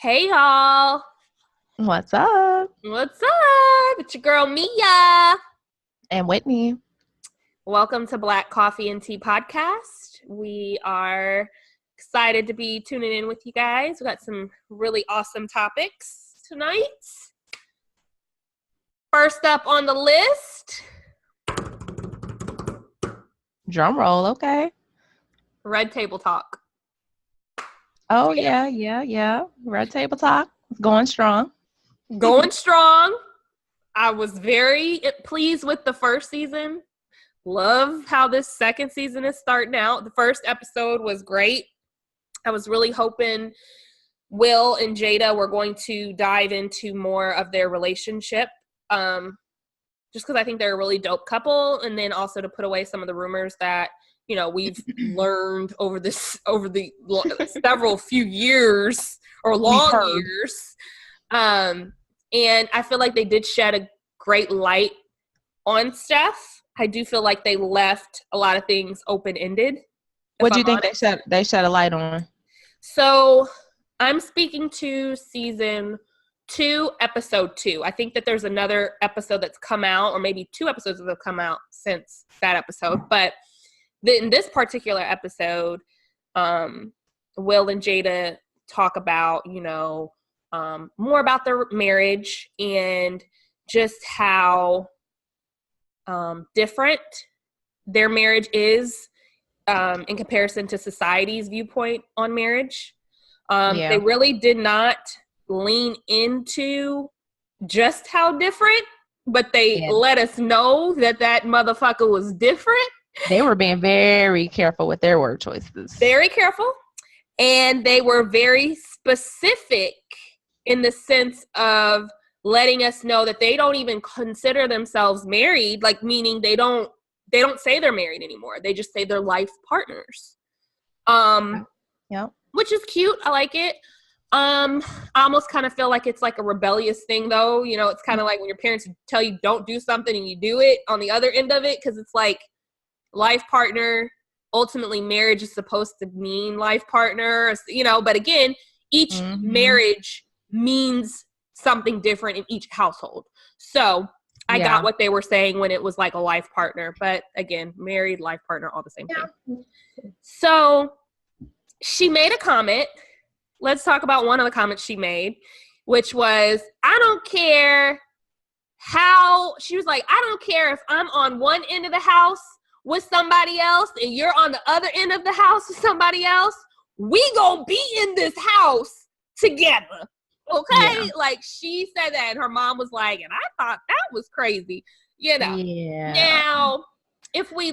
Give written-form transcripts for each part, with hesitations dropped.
Hey y'all. What's up? What's up? It's your girl Mia. And Whitney. Welcome to Black Coffee and Tea Podcast. We are excited to be tuning in with you guys. We got some really awesome topics tonight. First up on the list, Drum roll, okay. Red Table Talk. Oh, yeah. Red Table Talk. It's going strong. Going strong. I was very pleased with the first season. Love how this second season is starting out. The first episode was great. I was really hoping Will and Jada were going to dive into more of their relationship. Just because I think they're a really dope couple, and then also to put away some of the rumors that we've learned over the several few years or long years. And I feel like they did shed a great light on stuff. I do feel like they left a lot of things open-ended. What do you think they shed a light on? So I'm speaking to season 2, episode 2. I think that there's another episode that's come out, or maybe 2 episodes that have come out since that episode. But in this particular episode, Will and Jada talk about, more about their marriage and just how different their marriage is in comparison to society's viewpoint on marriage. They really did not lean into just how different, but they let us know that motherfucker was different. They were being very careful with their word choices. Very careful. And they were very specific in the sense of letting us know that they don't even consider themselves married, like meaning they don't say they're married anymore. They just say they're life partners. Which is cute. I like it. I almost kind of feel like it's like a rebellious thing though. It's kind of like when your parents tell you don't do something and you do it on the other end of it, because it's like life partner. Ultimately, marriage is supposed to mean life partner, but again, each marriage means something different in each household. So I got what they were saying when it was like a life partner, but again, married, life partner, all the same thing. So she made a comment. Let's talk about one of the comments she made, which was, I don't care if I'm on one end of the house with somebody else and you're on the other end of the house with somebody else, we gonna be in this house together. Okay? Yeah. Like, she said that, and her mom was like, and I thought that was crazy. Yeah. Now, if we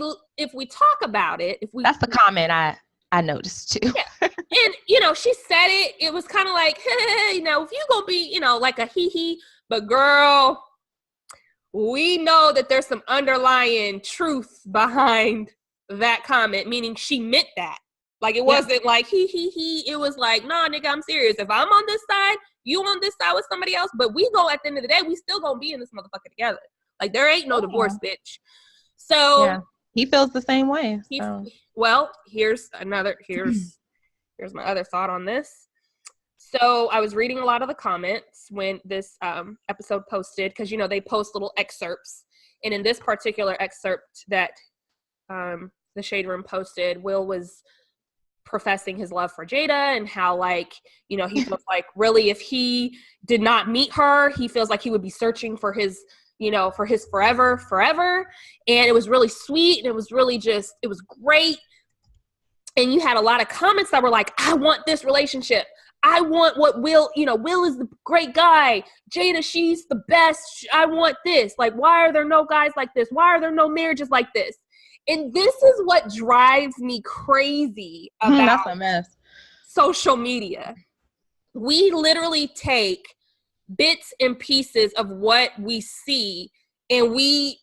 talk about it, that's the comment I noticed too. Yeah. And, she said it was kind of like, if you gonna be, like a hee-hee, but girl, we know that there's some underlying truth behind that comment, meaning she meant that. Like, it wasn't like he. It was like, nah, nigga, I'm serious. If I'm on this side, you on this side with somebody else, but we go, at the end of the day, we still gonna be in this motherfucker together. Like, there ain't no divorce, bitch. So he feels the same way. Well, here's my other thought on this. So I was reading a lot of the comments when this episode posted, because, they post little excerpts. And in this particular excerpt that the Shade Room posted, Will was professing his love for Jada and how, like, he feels like really if he did not meet her, he feels like he would be searching for his forever. And it was really sweet. And it was really it was great. And you had a lot of comments that were like, I want this relationship. I want what Will is the great guy. Jada, she's the best. I want this. Like, why are there no guys like this? Why are there no marriages like this? And this is what drives me crazy about social media. We literally take bits and pieces of what we see and we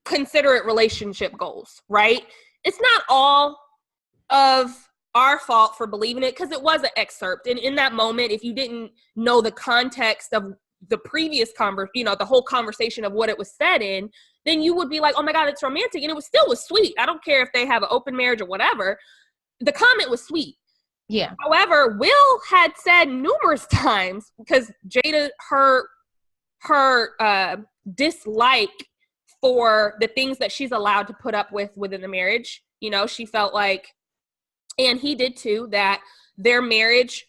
consider it relationship goals, right? It's not all of our fault for believing it, because it was an excerpt. And in that moment, if you didn't know the context of the previous the whole conversation of what it was said in, then you would be like, oh my God, it's romantic. And it was sweet. I don't care if they have an open marriage or whatever. The comment was sweet. Yeah. However, Will had said numerous times, because Jada, her dislike for the things that she's allowed to put up with within the marriage, you know, she felt like, and he did too, that their marriage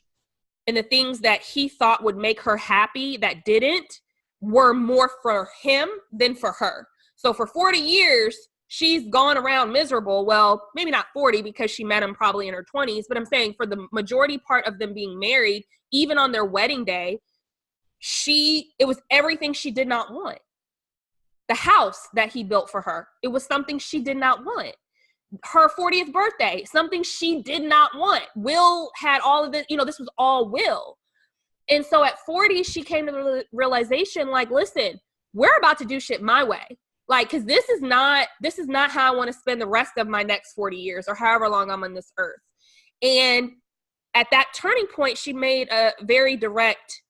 and the things that he thought would make her happy that didn't were more for him than for her. So for 40 years, she's gone around miserable. Well, maybe not 40 because she met him probably in her 20s, but I'm saying for the majority part of them being married, even on their wedding day, it was everything she did not want. The house that he built for her, it was something she did not want. Her 40th birthday, something she did not want. Will had all of it, you know, this was all Will. And so at 40, she came to the realization, like, listen, we're about to do shit my way. Like, because this is not how I want to spend the rest of my next 40 years or however long I'm on this earth. And at that turning point, she made a very direct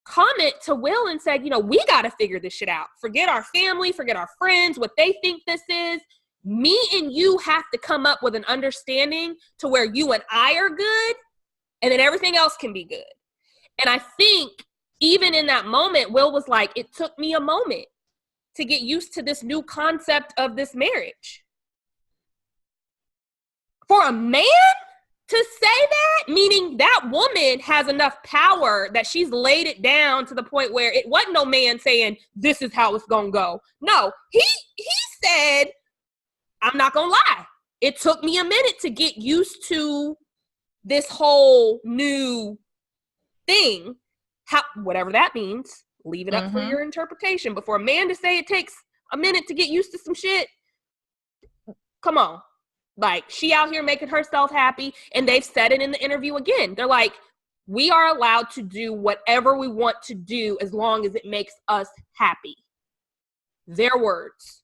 comment to Will and said, you know, we got to figure this shit out. Forget our family, forget our friends, what they think this is. Me and you have to come up with an understanding to where you and I are good, and then everything else can be good. And I think even in that moment, Will was like, it took me a moment to get used to this new concept of this marriage. For a man to say that, meaning that woman has enough power that she's laid it down to the point where it wasn't no man saying, this is how it's gonna go. No, he said, I'm not gonna lie. It took me a minute to get used to this whole new thing. Whatever that means, leave it up for your interpretation. But for a man to say it takes a minute to get used to some shit, come on. Like, she out here making herself happy, and they've said it in the interview again. They're like, we are allowed to do whatever we want to do as long as it makes us happy. Their words.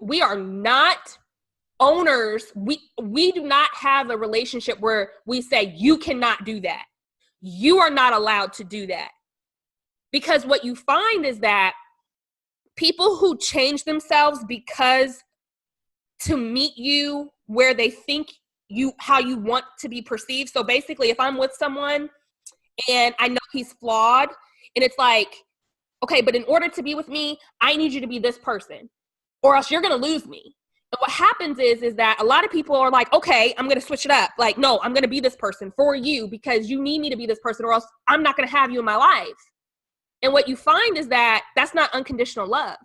We are not owners. We do not have a relationship where we say, you cannot do that. You are not allowed to do that. Because what you find is that people who change themselves because to meet you where they think how you want to be perceived. So basically, if I'm with someone and I know he's flawed, and it's like, okay, but in order to be with me, I need you to be this person, or else you're going to lose me. And what happens is that a lot of people are like, okay, I'm going to switch it up. Like, no, I'm going to be this person for you because you need me to be this person, or else I'm not going to have you in my life. And what you find is that that's not unconditional love.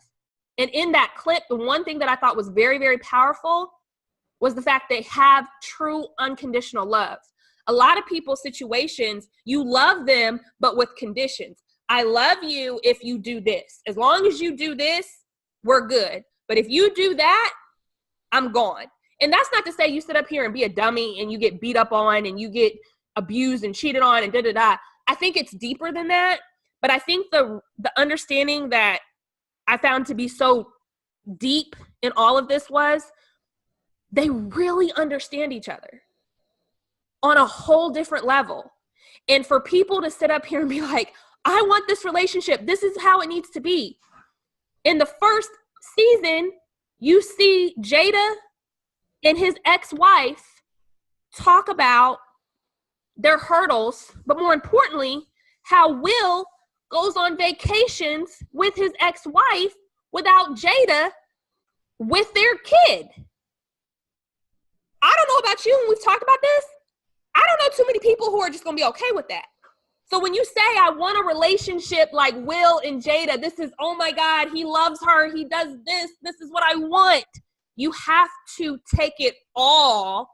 And in that clip, the one thing that I thought was very, very powerful was the fact they have true unconditional love. A lot of people's situations, you love them, but with conditions. I love you if you do this. As long as you do this, we're good. But if you do that, I'm gone. And that's not to say you sit up here and be a dummy and you get beat up on and you get abused and cheated on and da-da-da. I think it's deeper than that. But I think the understanding that I found to be so deep in all of this was they really understand each other on a whole different level. And for people to sit up here and be like, I want this relationship, this is how it needs to be. In the first season, you see Jada and his ex-wife talk about their hurdles, but more importantly, how Will goes on vacations with his ex-wife without Jada with their kid. I don't know about you, and we've talked about this. I don't know too many people who are just going to be okay with that. So when you say, I want a relationship like Will and Jada, this is, oh my God, he loves her, he does this, this is what I want. You have to take it all,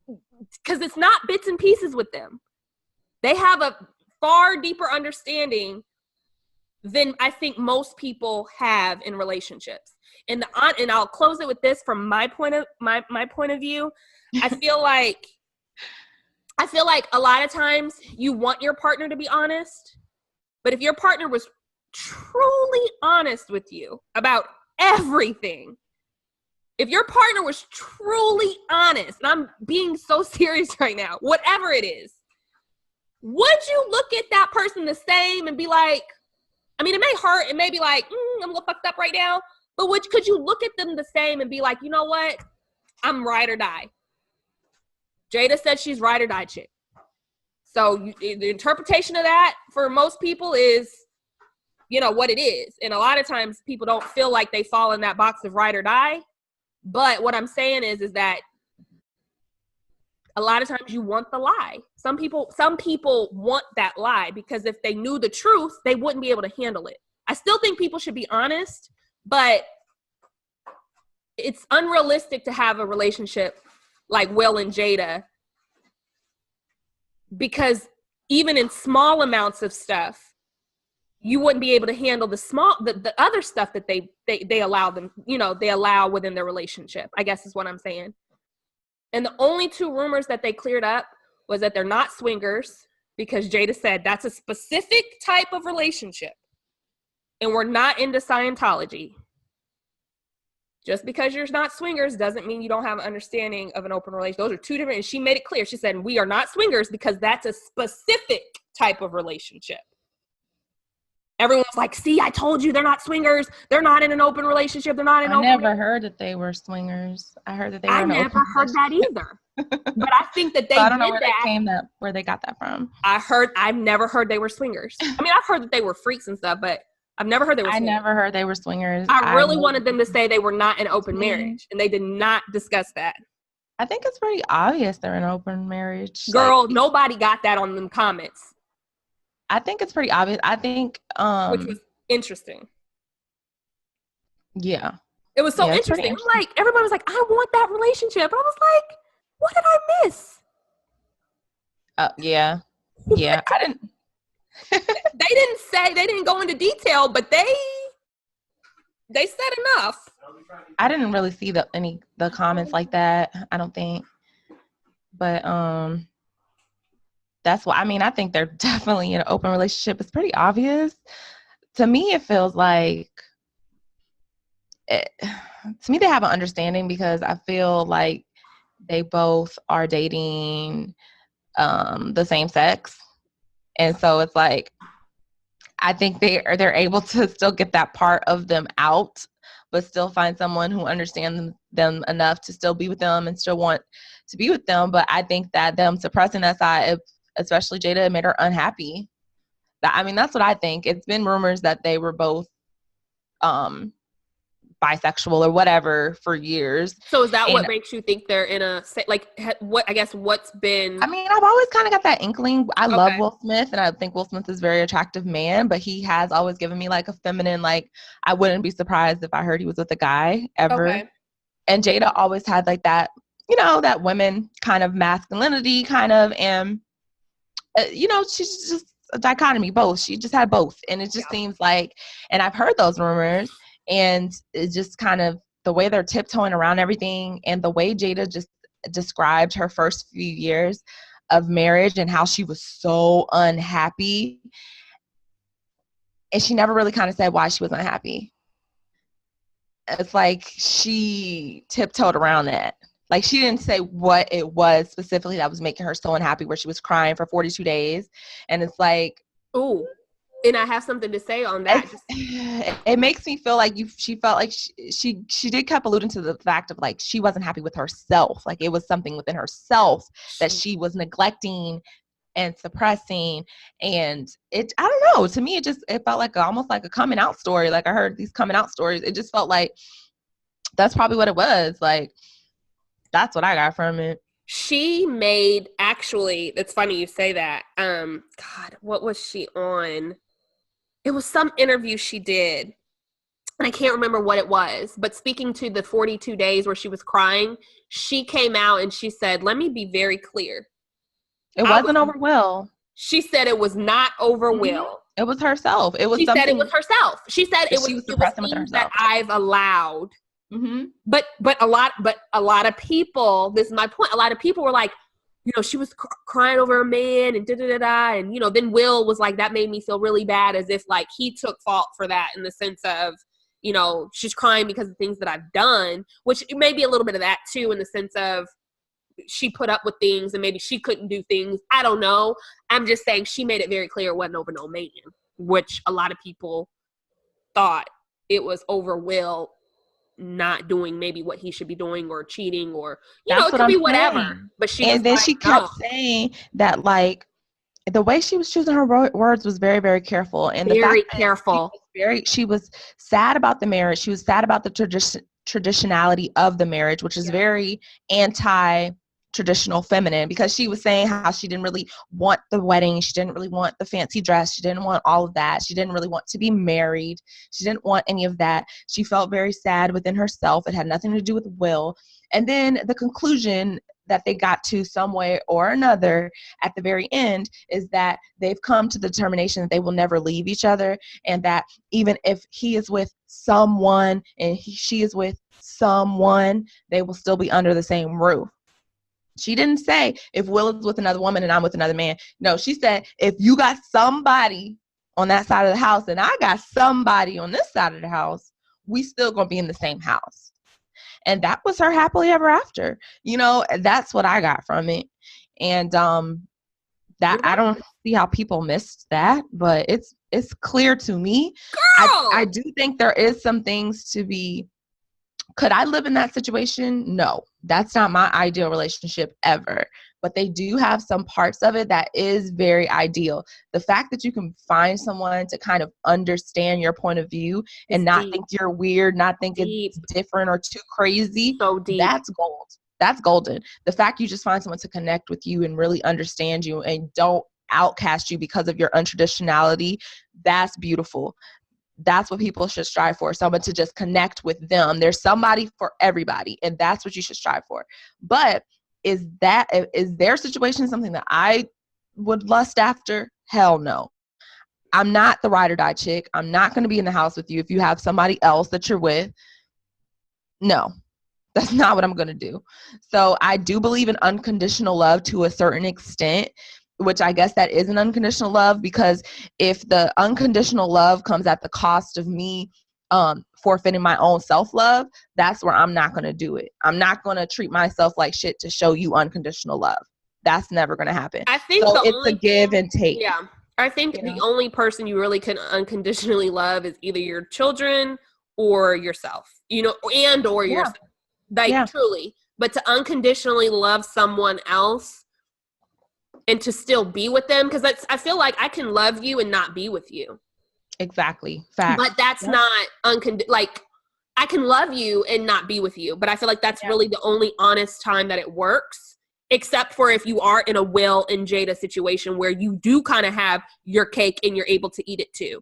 because it's not bits and pieces with them. They have a far deeper understanding than I think most people have in relationships. And I'll close it with this from my point of view. I feel like a lot of times you want your partner to be honest, but if your partner was truly honest with you about everything, if your partner was truly honest, and I'm being so serious right now, whatever it is, would you look at that person the same and be like, I mean, it may hurt, it may be like, I'm a little fucked up right now, but could you look at them the same and be like, you know what? I'm ride or die. Jada said she's ride or die chick. So the interpretation of that for most people is, you know, what it is. And a lot of times people don't feel like they fall in that box of ride or die. But what I'm saying is that a lot of times you want the lie. Some people want that lie because if they knew the truth, they wouldn't be able to handle it. I still think people should be honest, but it's unrealistic to have a relationship like Will and Jada, because even in small amounts of stuff, you wouldn't be able to handle the other stuff that they allow them, you know, they allow within their relationship, I guess is what I'm saying. And the only two rumors that they cleared up was that they're not swingers, because Jada said that's a specific type of relationship. And we're not into Scientology. Just because you're not swingers doesn't mean you don't have an understanding of an open relationship. Those are two different, and she made it clear. She said, we are not swingers because that's a specific type of relationship. Everyone's like, see, I told you they're not swingers. They're not in an open relationship. They're not in an open relationship. I never heard that they were swingers. I heard that they were in an open relationship. I never heard that either. But I think that they so I don't know where they got that from. I've never heard they were swingers. I mean, I've heard that they were freaks and stuff, but I've never heard they were swingers. I never heard they were swingers. I really wanted them to say they were not in open marriage, and they did not discuss that. I think it's pretty obvious they're in open marriage. Girl, nobody got that on them comments. I think it's pretty obvious. I think which was interesting. Yeah. It was so interesting. I'm like, everybody was like, I want that relationship. And I was like, what did I miss? Yeah. Yeah. I didn't they didn't go into detail, but they said enough. I didn't really see the comments like that, I don't think. But that's why, I mean, I think they're definitely in an open relationship. It's pretty obvious. To me, it feels like to me they have an understanding, because I feel like they both are dating the same sex. And so it's like, I think they're able to still get that part of them out, but still find someone who understands them enough to still be with them and still want to be with them. But I think that them suppressing that side, especially Jada, made her unhappy. I mean, that's what I think. It's been rumors that they were both bisexual or whatever for years. So is that what makes you think they're in a, like, what, I guess what's been? I mean, I've always kind of got that inkling. I love Will Smith, and I think Will Smith is a very attractive man, but he has always given me like a feminine, like, I wouldn't be surprised if I heard he was with a guy ever. Okay. And Jada always had like that, you know, that women kind of masculinity kind of, and you know, she's just a dichotomy, both. She just had both. And it just seems like, and I've heard those rumors, and it's just kind of the way they're tiptoeing around everything, and the way Jada just described her first few years of marriage and how she was so unhappy. And she never really kind of said why she was unhappy. It's like she tiptoed around that. Like, she didn't say what it was specifically that was making her so unhappy, where she was crying for 42 days. And it's like, ooh, and I have something to say on that. It makes me feel like she felt like she did keep alluding to the fact of like, she wasn't happy with herself. Like, it was something within herself that she was neglecting and suppressing. And I don't know, to me, it felt like almost like a coming out story. Like, I heard these coming out stories. It just felt like that's probably what it was. Like, that's what I got from it. She made, actually, it's funny you say that. God, what was she on? It was some interview she did, and I can't remember what it was, but speaking to the 42 days where she was crying, she came out and she said, let me be very clear. It wasn't over Will. She said it was not over Will. It was herself. She said it was herself. She said it was things that I've allowed. Mm-hmm. But a lot of people, this is my point, a lot of people were like, you know, she was crying over a man and da-da-da-da, and, you know, then Will was like, that made me feel really bad, as if like he took fault for that, in the sense of, you know, she's crying because of things that I've done, which it may be a little bit of that too, in the sense of she put up with things and maybe she couldn't do things. I don't know. I'm just saying she made it very clear it wasn't over no man, which a lot of people thought it was over Will not doing maybe what he should be doing or cheating or, That's it could be whatever. But she and then she kept saying that, like, the way she was choosing her words was very, very careful. And very careful. She was sad about the marriage. She was sad about the traditionality of the marriage, which is very anti-traditional feminine, because she was saying how she didn't really want the wedding. She didn't really want the fancy dress. She didn't want all of that. She didn't really want to be married. She didn't want any of that. She felt very sad within herself. It had nothing to do with Will. And then the conclusion that they got to some way or another at the very end is that they've come to the determination that they will never leave each other, and that even if he is with someone and she is with someone, they will still be under the same roof. She didn't say if Will is with another woman and I'm with another man. No, she said if you got somebody on that side of the house and I got somebody on this side of the house, we still gonna be in the same house. And that was her happily ever after. That's what I got from it. And that I don't see how people missed that, but it's clear to me. I do think there is some things to be. Could I live in that situation? No, that's not my ideal relationship ever. But they do have some parts of it that is very ideal. The fact that you can find someone to kind of understand your point of view and not think you're weird, not think it's different or too crazy. So deep. That's gold. That's golden. The fact you just find someone to connect with you and really understand you and don't outcast you because of your untraditionality, that's beautiful. That's what people should strive for. Someone to just connect with them. There's somebody for everybody, and that's what you should strive for. But is their situation something that I would lust after? Hell no. I'm not the ride or die chick. I'm not going to be in the house with you if you have somebody else that you're with. No, that's not what I'm going to do. So I do believe in unconditional love to a certain extent, which I guess that is an unconditional love, because if the unconditional love comes at the cost of me forfeiting my own self-love, that's where I'm not going to do it. I'm not going to treat myself like shit to show you unconditional love. That's never going to happen. I think it's a give and take. Yeah. I think the only person you really can unconditionally love is either your children or yourself, or yourself. Truly. But to unconditionally love someone else and to still be with them, because I feel like I can love you and not be with you. Exactly. Fact. But that's not like I can love you and not be with you. But I feel like that's really the only honest time that it works, except for if you are in a Will and Jada situation where you do kind of have your cake and you're able to eat it too.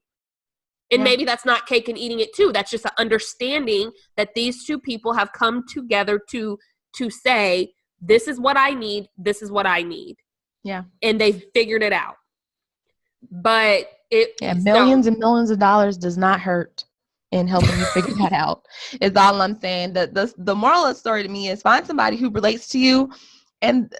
And maybe that's not cake and eating it too. That's just an understanding that these two people have come together to say, this is what I need. This is what I need. Yeah. And they've figured it out. But millions and millions of dollars does not hurt in helping you figure that out. Is all I'm saying. The moral of the story to me is find somebody who relates to you. And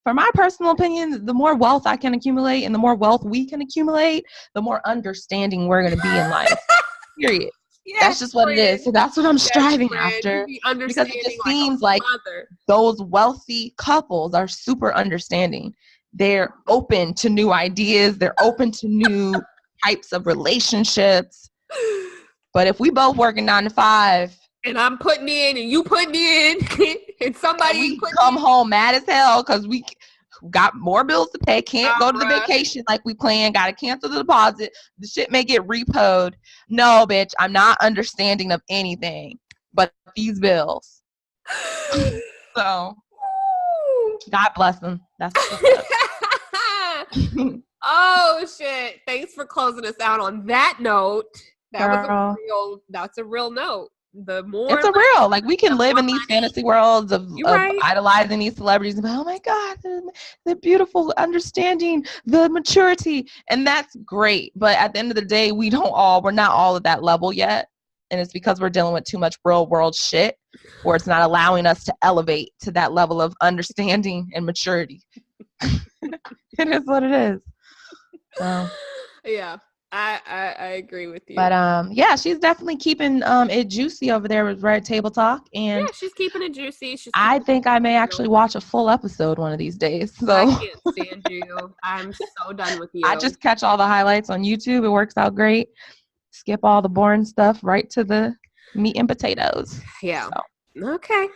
for my personal opinion, the more wealth I can accumulate and the more wealth we can accumulate, the more understanding we're going to be in life. Period. Yes, that's just what it is. So that's what I'm striving after. Because it just seems like those wealthy couples are super understanding. They're open to new ideas. They're open to new types of relationships. But if we both working 9 to 5, and I'm putting in and you putting in, and somebody come home mad as hell because we got more bills to pay, can't go to the vacation like we planned, got to cancel the deposit, the shit may get repoed. No, bitch, I'm not understanding of anything but these bills. So, God bless them. That's Oh shit! Thanks for closing us out on that note. That's a real note. It's a real, like, we can live in these fantasy worlds of idolizing these celebrities and, oh my God, the beautiful understanding, the maturity, and that's great. But at the end of the day, we're not all at that level yet. And it's because we're dealing with too much real world shit, or it's not allowing us to elevate to that level of understanding and maturity. It is what it is. So. Yeah. I agree with you. But she's definitely keeping it juicy over there with Red Table Talk, and she's keeping it juicy. I think I may actually watch a full episode one of these days. So I can't stand you. I'm so done with you. I just catch all the highlights on YouTube. It works out great. Skip all the boring stuff right to the meat and potatoes. Yeah. So. Okay.